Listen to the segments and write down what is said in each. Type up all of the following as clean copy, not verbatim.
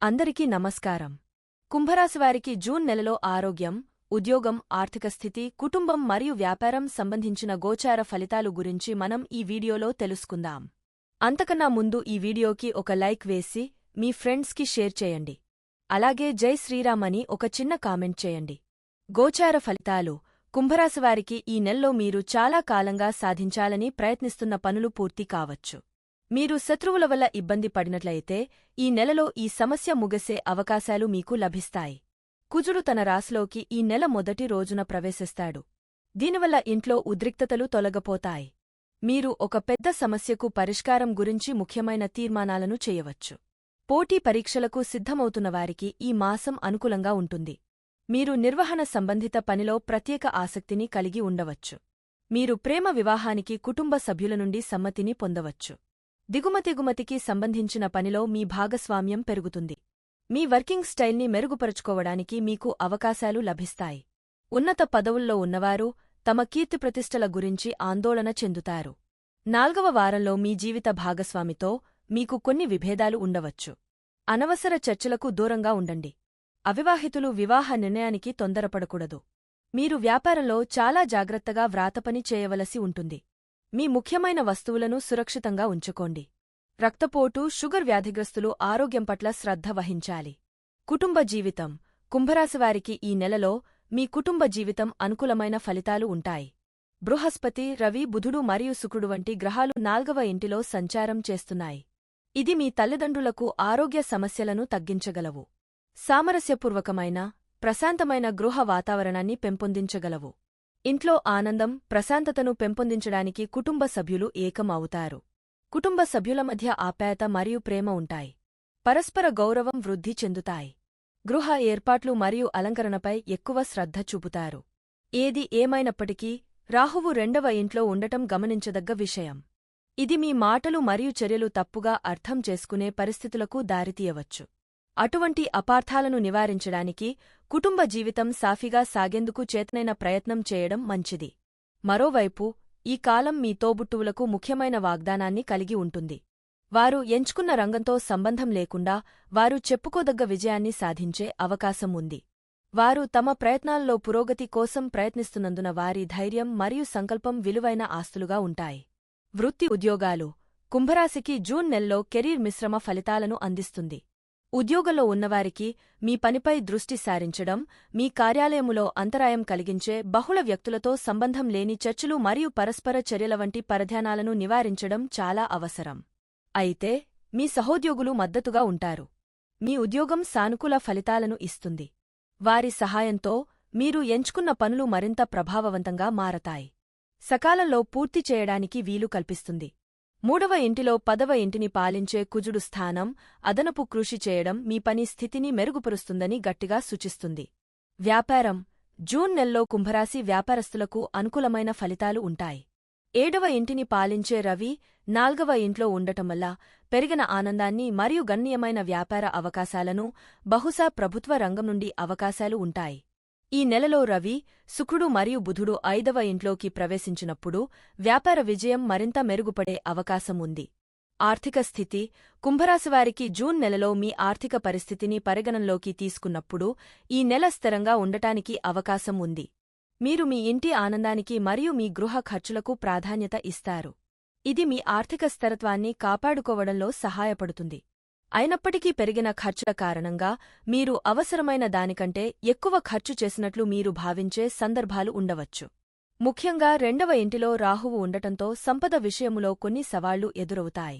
అందరికీ నమస్కారం. కుంభరాశివారికి జూన్ నెలలో ఆరోగ్యం, ఉద్యోగం, ఆర్థిక స్థితి, కుటుంబం మరియు వ్యాపారం సంబంధించిన గోచార ఫలితాలు గురించి మనం ఈ వీడియోలో తెలుసుకుందాం. అంతకన్నా ముందు ఈ వీడియోకి ఒక లైక్ వేసి మీ ఫ్రెండ్స్కి షేర్ చేయండి. అలాగే జై శ్రీరామ్ అని ఒక చిన్న కామెంట్ చేయండి. గోచార ఫలితాలు: కుంభరాశివారికి ఈ నెల్లో మీరు చాలా కాలంగా సాధించాలని ప్రయత్నిస్తున్న పనులు పూర్తి కావచ్చు. మీరు శత్రువుల వల్ల ఇబ్బంది పడినట్లయితే ఈ నెలలో ఈ సమస్య ముగిసే అవకాశాలు మీకు లభిస్తాయి. కుజుడు తన రాశిలోకి ఈ నెల మొదటి రోజున ప్రవేశిస్తాడు. దీనివల్ల ఇంట్లో ఉద్రిక్తతలు తొలగపోతాయి. మీరు ఒక పెద్ద సమస్యకు పరిష్కారం గురించి ముఖ్యమైన తీర్మానాలను చేయవచ్చు. పోటీ పరీక్షలకు సిద్ధమవుతున్నవారికి ఈ మాసం అనుకూలంగా ఉంటుంది. మీరు నిర్వహణ సంబంధిత పనిలో ప్రత్యేక ఆసక్తిని కలిగి ఉండవచ్చు. మీరు ప్రేమ వివాహానికి కుటుంబ సభ్యుల నుండి సమ్మతిని పొందవచ్చు. దిగుమతికి సంబంధించిన పనిలో మీ భాగస్వామ్యం పెరుగుతుంది. మీ వర్కింగ్ స్టైల్ని మెరుగుపరుచుకోవడానికి మీకు అవకాశాలు లభిస్తాయి. ఉన్నత పదవుల్లో ఉన్నవారు తమ కీర్తిప్రతిష్టల గురించి ఆందోళన చెందుతారు. 4వ వారంలో మీ జీవిత భాగస్వామితో మీకు కొన్ని విభేదాలు ఉండవచ్చు. అనవసర చర్చలకు దూరంగా ఉండండి. అవివాహితులు వివాహ నిర్ణయానికి తొందరపడకూడదు. మీరు వ్యాపారంలో చాలా జాగ్రత్తగా వ్రాతపని చేయవలసి ఉంటుంది. మీ ముఖ్యమైన వస్తువులను సురక్షితంగా ఉంచుకోండి. రక్తపోటు, షుగర్ వ్యాధిగ్రస్తులు ఆరోగ్యం పట్ల శ్రద్ధ వహించాలి. కుటుంబ జీవితం: కుంభరాశివారికి ఈ నెలలో మీ కుటుంబ జీవితం అనుకూలమైన ఫలితాలు ఉంటాయి. బృహస్పతి, రవి, బుధుడు మరియు శుక్రుడు వంటి గ్రహాలు 4వ ఇంటిలో సంచారం చేస్తున్నాయి. ఇది మీ తల్లిదండ్రులకు ఆరోగ్య సమస్యలను తగ్గించగలవు. సామరస్యపూర్వకమైన, ప్రశాంతమైన గృహ వాతావరణాన్ని పెంపొందించగలవు. ఇంట్లో ఆనందం, ప్రశాంతతను పెంపొందించడానికి కుటుంబ సభ్యులు ఏకం అవుతారు. కుటుంబ సభ్యుల మధ్య ఆప్యాయత మరియు ప్రేమ ఉంటాయి. పరస్పర గౌరవం వృద్ధి చెందుతాయి. గృహ ఏర్పాట్లు మరియు అలంకరణపై ఎక్కువ శ్రద్ధ చూపుతారు. ఏది ఏమైనప్పటికీ రాహువు 2వ ఇంట్లో ఉండటం గమనించదగ్గ విషయం. ఇది మీ మాటలు మరియు చర్యలు తప్పుగా అర్థం చేసుకునే పరిస్థితులకు దారితీయవచ్చు. అటువంటి అపార్థాలను నివారించడానికి కుటుంబ జీవితం సాఫీగా సాగేందుకు చేతనైన ప్రయత్నం చేయడం మంచిది. మరోవైపు ఈ కాలం మీ తోబుట్టువులకు ముఖ్యమైన వాగ్దానాన్ని కలిగి ఉంటుంది. వారు ఎంచుకున్న రంగంతో సంబంధం లేకుండా వారు చెప్పుకోదగ్గ విజయాన్ని సాధించే అవకాశం ఉంది. వారు తమ ప్రయత్నాల్లో పురోగతి కోసం ప్రయత్నిస్తున్నందున వారి ధైర్యం మరియు సంకల్పం విలువైన ఆస్తులుగా ఉంటాయి. వృత్తి ఉద్యోగాలు: కుంభరాశికి జూన్ నెలలో కెరీర్ మిశ్రమ ఫలితాలను అందిస్తుంది. ఉద్యోగంలో ఉన్నవారికి మీ పనిపై దృష్టి సారించడం, మీ కార్యాలయములో అంతరాయం కలిగించే బహుళ వ్యక్తులతో సంబంధం లేని చర్చలు మరియు పరస్పర చర్యల వంటి పరధ్యానాలను నివారించడం చాలా అవసరం. అయితే మీ సహోద్యోగులు మద్దతుగా ఉంటారు. మీ ఉద్యోగం సానుకూల ఫలితాలను ఇస్తుంది. వారి సహాయంతో మీరు ఎంచుకున్న పనులు మరింత ప్రభావవంతంగా మారతాయి. సకాలంలో పూర్తి చేయడానికి వీలు కల్పిస్తుంది. 3వ ఇంటిలో 10వ ఇంటిని పాలించే కుజుడు స్థానం అదనపు కృషి చేయడం మీ పని స్థితిని మెరుగుపరుస్తుందని గట్టిగా సూచిస్తుంది. వ్యాపారం: జూన్ నెలలో కుంభరాశి వ్యాపారస్తులకు అనుకూలమైన ఫలితాలు ఉంటాయి. 7వ ఇంటిని పాలించే రవి 4వ ఇంట్లో ఉండటం వల్ల పెరిగిన ఆనందాన్ని మరియు గణనీయమైన వ్యాపార అవకాశాలను, బహుశా ప్రభుత్వ రంగం నుండి అవకాశాలు ఉంటాయి. ఈ నెలలో రవి, శుక్రుడు మరియు బుధుడు 5వ ఇంట్లోకి ప్రవేశించినప్పుడు వ్యాపార విజయం మరింత మెరుగుపడే అవకాశం ఉంది. ఆర్థిక స్థితి: కుంభరాశివారికి జూన్ నెలలో మీ ఆర్థిక పరిస్థితిని పరిగణనలోకి తీసుకున్నప్పుడు ఈ నెల స్థిరంగా ఉండటానికి అవకాశం ఉంది. మీరు మీ ఇంటి ఆనందానికి మరియు మీ గృహ ఖర్చులకు ప్రాధాన్యత ఇస్తారు. ఇది మీ ఆర్థిక స్థిరత్వాన్ని కాపాడుకోవడంలో సహాయపడుతుంది. అయినప్పటికీ పెరిగిన ఖర్చుల కారణంగా మీరు అవసరమైన దానికంటే ఎక్కువ ఖర్చు చేసినట్లు మీరు భావించే సందర్భాలు ఉండవచ్చు. ముఖ్యంగా 2వ ఇంటిలో రాహువు ఉండటంతో సంపద విషయములో కొన్ని సవాళ్లు ఎదురవుతాయి.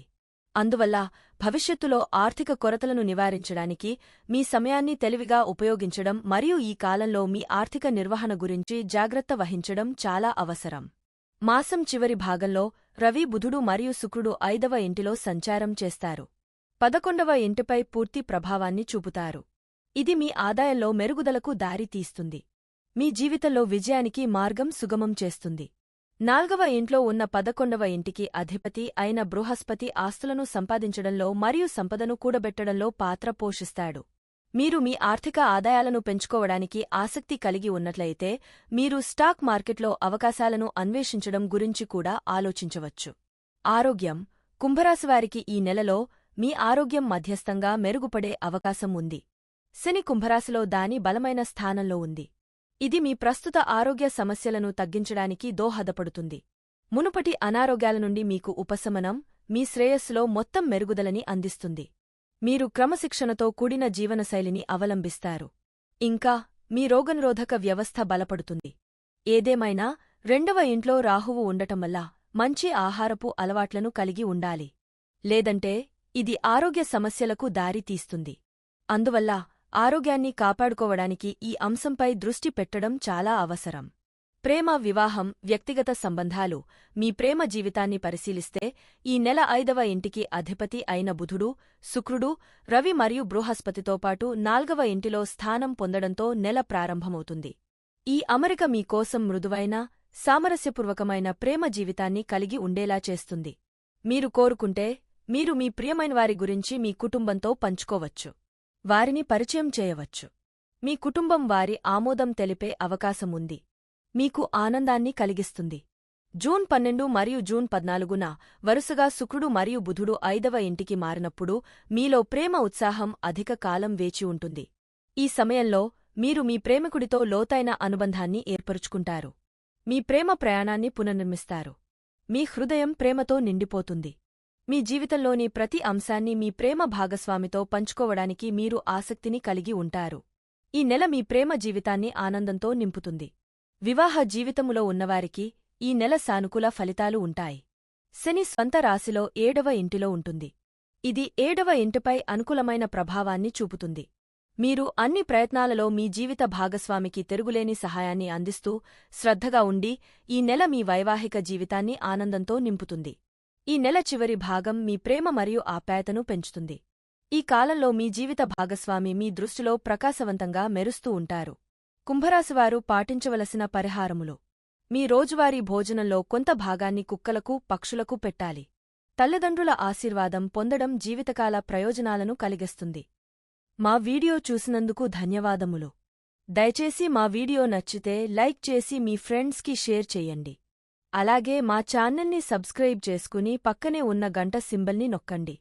అందువల్ల భవిష్యత్తులో ఆర్థిక కొరతలను నివారించడానికి మీ సమయాన్ని తెలివిగా ఉపయోగించడం మరియు ఈ కాలంలో మీ ఆర్థిక నిర్వహణ గురించి జాగ్రత్త వహించడం చాలా అవసరం. మాసం చివరి భాగంలో రవి, బుధుడు మరియు శుక్రుడు 5వ ఇంటిలో సంచారం చేస్తారు. 11వ ఇంటిపై పూర్తి ప్రభావాన్ని చూపుతారు. ఇది మీ ఆదాయంలో మెరుగుదలకు దారి తీస్తుంది. మీ జీవితంలో విజయానికి మార్గం సుగమం చేస్తుంది. 4వ ఇంట్లో ఉన్న 11వ ఇంటికి అధిపతి అయిన బృహస్పతి ఆస్తులను సంపాదించడంలో మరియు సంపదను కూడబెట్టడంలో పాత్ర పోషిస్తాడు. మీరు మీ ఆర్థిక ఆదాయాలను పెంచుకోవడానికి ఆసక్తి కలిగి ఉన్నట్లయితే మీరు స్టాక్ మార్కెట్లో అవకాశాలను అన్వేషించడం గురించి కూడా ఆలోచించవచ్చు. ఆరోగ్యం: కుంభరాశివారికి ఈ నెలలో మీ ఆరోగ్యం మధ్యస్థంగా మెరుగుపడే అవకాశం ఉంది. శని కుంభరాశిలో దాని బలమైన స్థానంలో ఉంది. ఇది మీ ప్రస్తుత ఆరోగ్య సమస్యలను తగ్గించడానికి దోహదపడుతుంది. మునుపటి అనారోగ్యాల నుండి మీకు ఉపశమనం, మీ శ్రేయస్సులో మొత్తం మెరుగుదలని అందిస్తుంది. మీరు క్రమశిక్షణతో కూడిన జీవనశైలిని అవలంబిస్తారు. ఇంకా మీ రోగనిరోధక వ్యవస్థ బలపడుతుంది. ఏదేమైనా 2వ ఇంట్లో రాహువు ఉండటం వల్ల మంచి ఆహారపు అలవాట్లను కలిగి ఉండాలి. లేదంటే ఇది ఆరోగ్య సమస్యలకు దారి తీస్తుంది. అందువల్ల ఆరోగ్యాన్ని కాపాడుకోవడానికి ఈ అంశంపై దృష్టి పెట్టడం చాలా అవసరం. ప్రేమ, వివాహం, వ్యక్తిగత సంబంధాలు. మీ ప్రేమ జీవితాన్ని పరిశీలిస్తే ఈ నెల 5వ ఇంటికి అధిపతి అయిన బుధుడు, శుక్రుడు, రవి మరియు బృహస్పతితో పాటు 4వ ఇంటిలో స్థానం పొందడంతో నెల ప్రారంభమవుతుంది. ఈ అమరిక మీకోసం మృదువైన, సామరస్యపూర్వకమైన ప్రేమ జీవితాన్ని కలిగి ఉండేలా చేస్తుంది. మీరు కోరుకుంటే మీరు మీ ప్రియమైనవారి గురించి మీ కుటుంబంతో పంచుకోవచ్చు. వారిని పరిచయం చేయవచ్చు. మీ కుటుంబం వారి ఆమోదం తెలిపే అవకాశముంది. మీకు ఆనందాన్ని కలిగిస్తుంది. జూన్ 12 మరియు జూన్ 14న వరుసగా శుక్రుడు మరియు బుధుడు 5వ ఇంటికి మారినప్పుడు మీలో ప్రేమ ఉత్సాహం అధిక కాలం వేచి ఉంటుంది. ఈ సమయంలో మీరు మీ ప్రేమికుడితో లోతైన అనుబంధాన్ని ఏర్పరుచుకుంటారు. మీ ప్రేమ ప్రయాణాన్ని పునర్నిర్మిస్తారు. మీ హృదయం ప్రేమతో నిండిపోతుంది. మీ జీవితంలోని ప్రతి అంశాన్ని మీ ప్రేమ భాగస్వామితో పంచుకోవడానికి మీరు ఆసక్తిని కలిగి ఉంటారు. ఈ నెల మీ ప్రేమ జీవితాన్ని ఆనందంతో నింపుతుంది. వివాహ జీవితములో ఉన్నవారికి ఈ నెల సానుకూల ఫలితాలు ఉంటాయి. శని స్వంత రాశిలో 7వ ఇంటిలో ఉంటుంది. ఇది 7వ ఇంటిపై అనుకూలమైన ప్రభావాన్ని చూపుతుంది. మీరు అన్ని ప్రయత్నాలలో మీ జీవిత భాగస్వామికి తిరుగులేని సహాయాన్ని అందిస్తూ శ్రద్ధగా ఉండి ఈ నెల మీ వైవాహిక జీవితాన్ని ఆనందంతో నింపుతుంది. ఈ నెల చివరి భాగం మీ ప్రేమ మరియు ఆప్యాయతను పెంచుతుంది. ఈ కాలంలో మీ జీవిత భాగస్వామి మీ దృష్టిలో ప్రకాశవంతంగా మెరుస్తూ ఉంటారు. కుంభరాశివారు పాటించవలసిన పరిహారములు. మీ రోజువారీ భోజనంలో కొంత భాగాన్ని కుక్కలకు, పక్షులకు పెట్టాలి. తల్లిదండ్రుల ఆశీర్వాదం పొందడం జీవితకాల ప్రయోజనాలను కలిగిస్తుంది. మా వీడియో చూసినందుకు ధన్యవాదములు. దయచేసి మా వీడియో నచ్చితే లైక్ చేసి మీ ఫ్రెండ్స్కి షేర్ చెయ్యండి. అలాగే మా ఛానల్ని సబ్స్క్రైబ్ చేసుకుని పక్కనే ఉన్న గంట సింబల్ని నొక్కండి.